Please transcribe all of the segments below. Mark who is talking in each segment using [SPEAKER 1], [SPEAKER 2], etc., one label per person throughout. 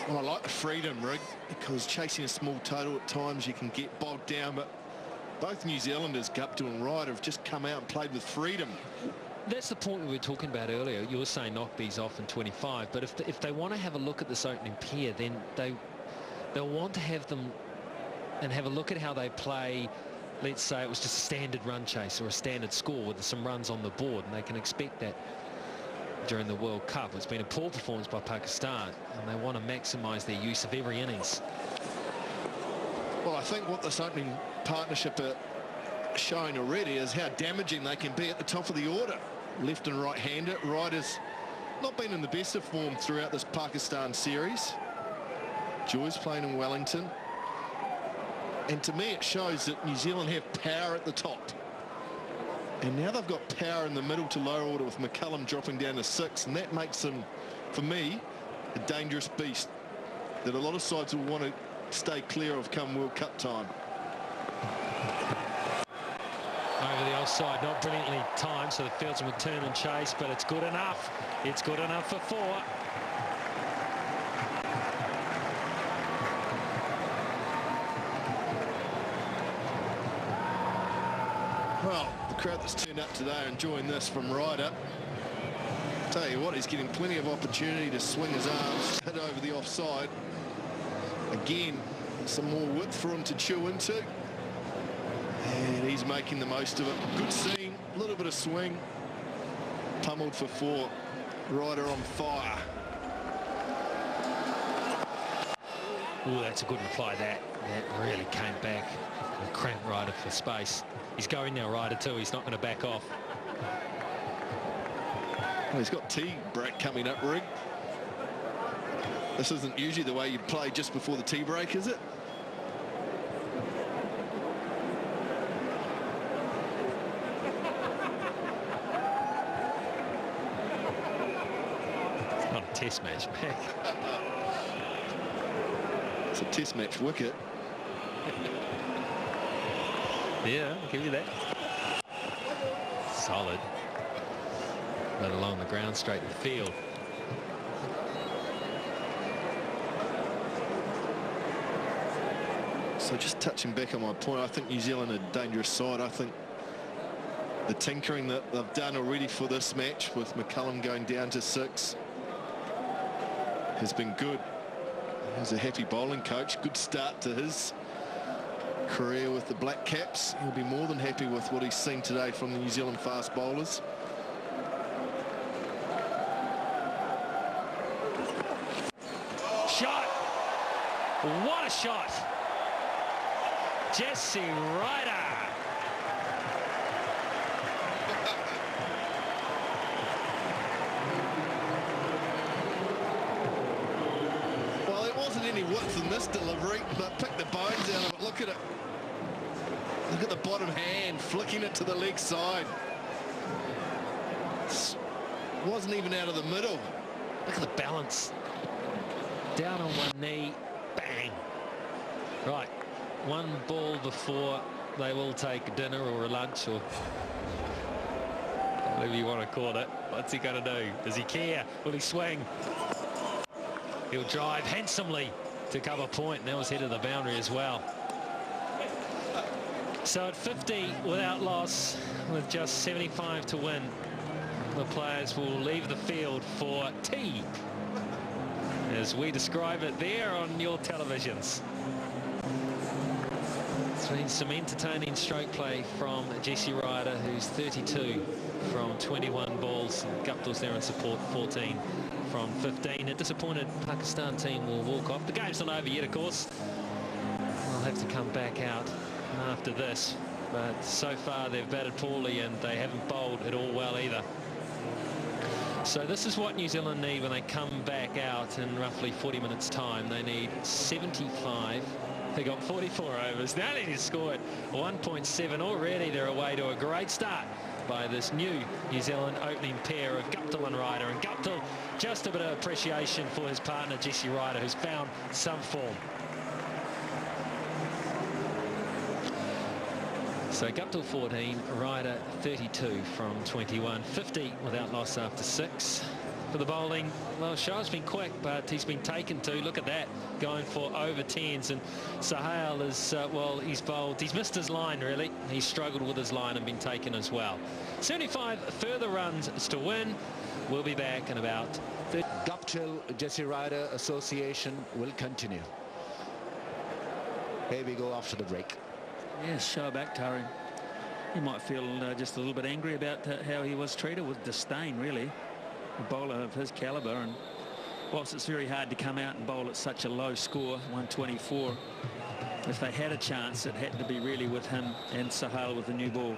[SPEAKER 1] Well, I like the freedom, Rig, because chasing a small total at times you can get bogged down, but both New Zealanders, Guptill and Ryder, have just come out and played with freedom.
[SPEAKER 2] That's the point we were talking about earlier. You were saying knock these off in 25, but if they want to have a look at this opening pair, then they'll want to have them and have a look at how they play. Let's say it was just a standard run chase or a standard score with some runs on the board, and they can expect that during the World Cup. It's been a poor performance by Pakistan, and they want to maximise their use of every innings.
[SPEAKER 1] Well, I think what this opening partnership are showing already is how damaging they can be at the top of the order. Left and right-hander. Ryder's not been in the best of form throughout this Pakistan series. Joy's playing in Wellington. And to me, it shows that New Zealand have power at the top. And now they've got power in the middle to lower order with McCullum dropping down to 6. And that makes them, for me, a dangerous beast that a lot of sides will want to stay clear of come World Cup time.
[SPEAKER 2] Over the offside, not brilliantly timed, so the fieldsman would turn and chase, but it's good enough. It's good enough for 4.
[SPEAKER 1] Well, the crowd that's turned up today are enjoying this from Ryder. Tell you what, he's getting plenty of opportunity to swing his arms, hit over the offside. Again, some more width for him to chew into. And he's making the most of it. Good seam, a little bit of swing. Pummeled for 4. Ryder on fire.
[SPEAKER 2] Oh, that's a good reply. That really came back and cramped Ryder for space. He's going now, Ryder, too. He's not going to back off.
[SPEAKER 1] Well, he's got tea break coming up, Rig. This isn't usually the way you play just before the tea break, is it?
[SPEAKER 2] It's not a test match, Mac.
[SPEAKER 1] It's a test match wicket.
[SPEAKER 2] Yeah, I'll give you that. Solid. But along the ground, straight to the field.
[SPEAKER 1] So just touching back on my point, I think New Zealand are a dangerous side. I think the tinkering that they've done already for this match with McCullum going down to 6 has been good. He's a happy bowling coach. Good start to his career with the Black Caps. He'll be more than happy with what he's seen today from the New Zealand fast bowlers.
[SPEAKER 2] Shot! What a shot! Jesse Ryder!
[SPEAKER 1] Well, there wasn't any width in this delivery, but pick the bones out of it. Look at it. Look at the bottom hand, flicking it to the leg side. Wasn't even out of the middle.
[SPEAKER 2] Look at the balance. Down on one knee, bang. Right, one ball before they will take dinner or a lunch or whatever you want to call it. What's he going to do? Does he care? Will he swing? He'll drive handsomely to cover point, and that was headed the boundary as well. So at 50 without loss, with just 75 to win, the players will leave the field for tea, as we describe it there on your televisions. It's been some entertaining stroke play from Jesse Ryder, who's 32 from 21 balls. Guptill's there in support, 14 from 15. A disappointed Pakistan team will walk off. The game's not over yet, of course. They'll have to come back out after this. But so far they've batted poorly and they haven't bowled at all well either. So this is what New Zealand need when they come back out in roughly 40 minutes time. They need 75. They got 44 overs. Now they need to score at 1.7 already. They're away to a great start by this new New Zealand opening pair of Guptill and Ryder. And Guptill, just a bit of appreciation for his partner Jesse Ryder, who's found some form. So Guptill 14, Ryder 32 from 21, 50 without loss after 6, for the bowling. Well, Shah's been quick, but he's been taken to. Look at that, going for over 10s. And Sahal is, well, he's bowled. He's missed his line, really. He's struggled with his line and been taken as well. 75 further runs to win. We'll be back in about 30.
[SPEAKER 3] Guptill Jesse Ryder Association will continue. Here we go after the break.
[SPEAKER 4] Yes, Shoaib Akhtar. He might feel just a little bit angry about how he was treated, with disdain, really. A bowler of his calibre, and whilst it's very hard to come out and bowl at such a low score, 124, if they had a chance, it had to be really with him and Sahal with the new ball.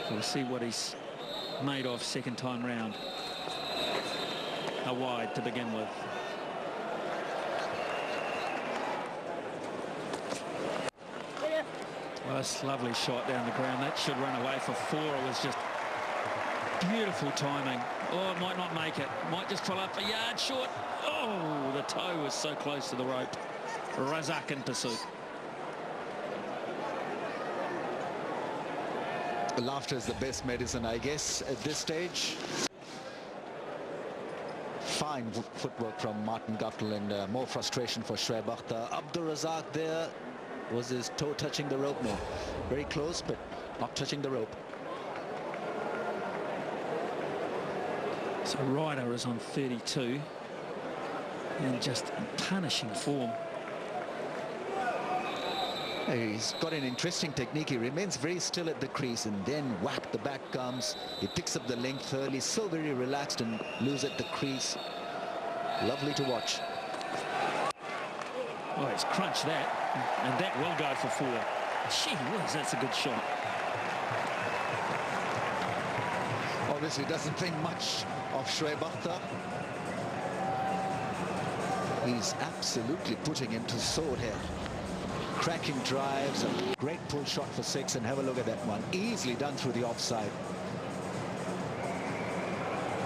[SPEAKER 4] So we'll see what he's made of second time round. A wide to begin with. Well, that's a lovely shot down the ground. That should run away for 4. It was just beautiful timing. Oh, it might not make it. Might just pull up a yard short. Oh, the toe was so close to the rope. Razak in pursuit.
[SPEAKER 3] Laughter is the best medicine, I guess, at this stage. Fine footwork from Martin Guptill, and more frustration for Shoaib Akhtar. Abdur Razak there. Was his toe touching the rope? No. Very close, but not touching the rope.
[SPEAKER 4] So Ryder is on 32 and just punishing form.
[SPEAKER 3] He's got an interesting technique. He remains very still at the crease, and then whack, the bat comes. He picks up the length early, so very relaxed and loose at the crease. Lovely to watch.
[SPEAKER 4] Oh, he's crunched that, and that will go for 4. Gee whiz, that's a good shot.
[SPEAKER 3] Obviously doesn't think much of Shoaib Akhtar. He's absolutely putting him to sword here. Cracking drives, a great pull shot for 6, and have a look at that one. Easily done through the offside.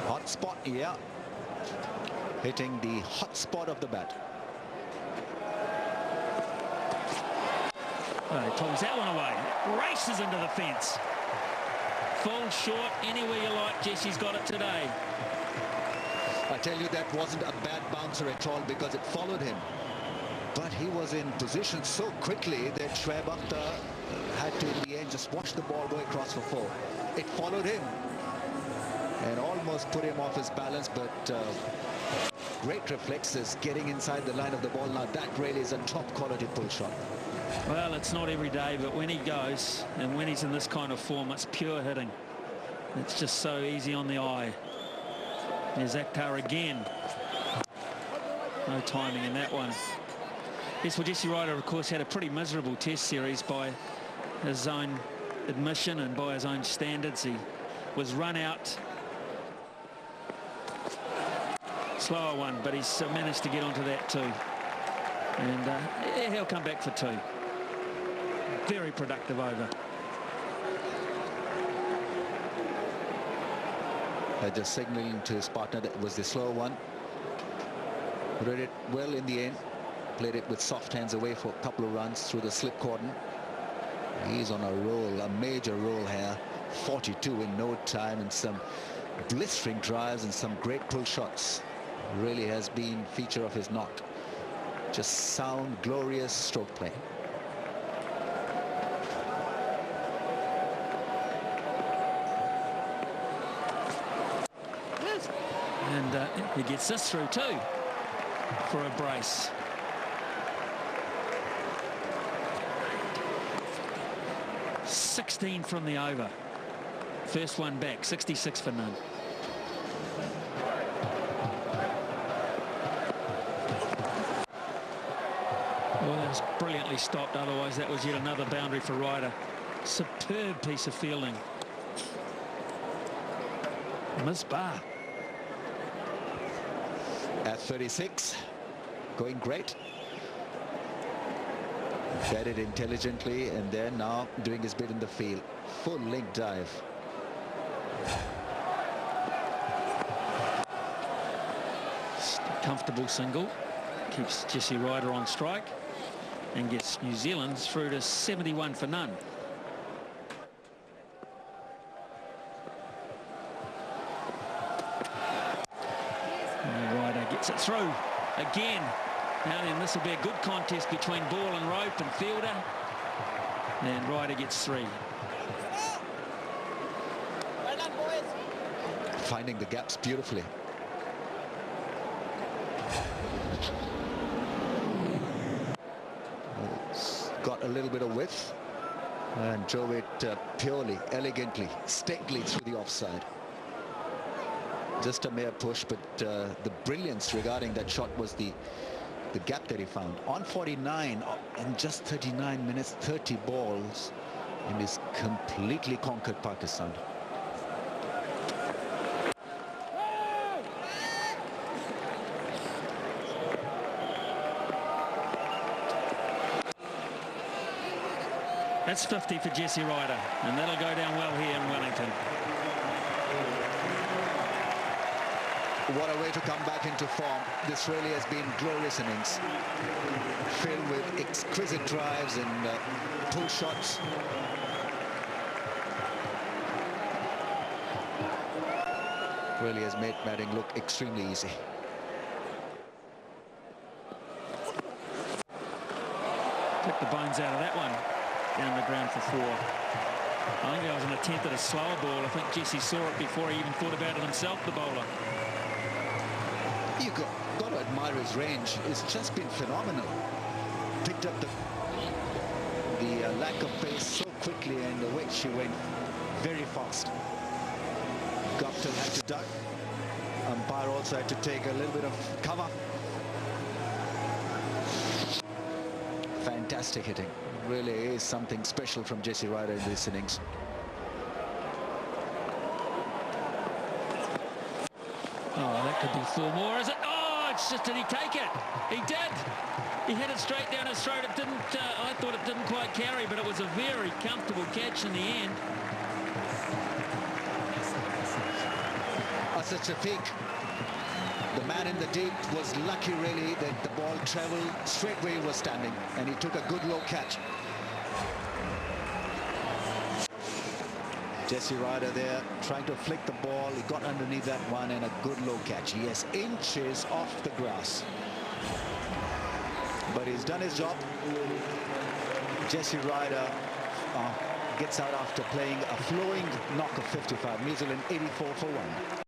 [SPEAKER 3] Hot spot, yeah. Hitting the hot spot of the bat.
[SPEAKER 4] Oh, he pulls that one away. Races into the fence. Full short, anywhere you like. Jesse's got it today.
[SPEAKER 3] I tell you, that wasn't a bad bouncer at all, because it followed him. But he was in position so quickly that Shoaib Akhtar had to, in the end, just watch the ball go across for 4. It followed him and almost put him off his balance, but great reflexes getting inside the line of the ball. Now that really is a top quality pull shot.
[SPEAKER 4] Well, it's not every day, but when he goes and when he's in this kind of form, it's pure hitting. It's just so easy on the eye. There's Akhtar again. No timing in that one. Yes, well, Jesse Ryder, of course, had a pretty miserable test series by his own admission and by his own standards. He was run out. Slower one, but he's managed to get onto that too. And yeah, he'll come back for 2. Very productive over.
[SPEAKER 3] Just signaling to his partner that it was the slow one. Read it well in the end. Played it with soft hands away for a couple of runs through the slip cordon. He's on a roll, a major roll here. 42 in no time, and some blistering drives and some great pull shots. Really has been feature of his knock. Just sound, glorious stroke play.
[SPEAKER 4] And he gets this through too for a brace. $16 from the over. First one back, 66 for none. Well, that was brilliantly stopped. Otherwise, that was yet another boundary for Ryder. Superb piece of fielding. Misbah.
[SPEAKER 3] At 36, going great. Batted intelligently, and then now doing his bit in the field. Full link dive.
[SPEAKER 4] Comfortable single. Keeps Jesse Ryder on strike and gets New Zealand through to 71 for none. Gets it through again. Now then, this will be a good contest between ball and rope and fielder. And Ryder gets 3.
[SPEAKER 5] Well done, boys.
[SPEAKER 3] Finding the gaps beautifully. It's got a little bit of width and drove it purely, elegantly, stately through the offside. Just a mere push, but the brilliance regarding that shot was the gap that he found. On 49 in just 39 minutes, 30 balls, and he's completely conquered Pakistan.
[SPEAKER 4] That's 50 for Jesse Ryder, and that'll go down well here in Wellington.
[SPEAKER 3] What a way to come back into form. This really has been glorious innings, filled with exquisite drives and pull shots. Really has made batting look extremely easy.
[SPEAKER 4] Took the bones out of that one. Down the ground for 4. I think that was an attempt at a slower ball. I think Jesse saw it before he even thought about it himself, the bowler.
[SPEAKER 3] You've got to admire his range. It's just been phenomenal. Picked up the lack of pace so quickly, and the way she went very fast. Guptill had to duck. Umpire also had to take a little bit of cover. Fantastic hitting. Really is something special from Jesse Ryder in this innings.
[SPEAKER 4] Oh, that could be 4 more, is it? Oh, it's just, did he take it? He did. He hit it straight down his throat. It didn't, I thought it didn't quite carry, but it was a very comfortable catch in the end.
[SPEAKER 3] Asad Shafiq, the man in the deep, was lucky really that the ball traveled straight where he was standing, and he took a good low catch. Jesse Ryder there trying to flick the ball. He got underneath that one, and a good low catch. Yes, inches off the grass. But he's done his job. Jesse Ryder gets out after playing a flowing knock of 55. New Zealand 84 for 1.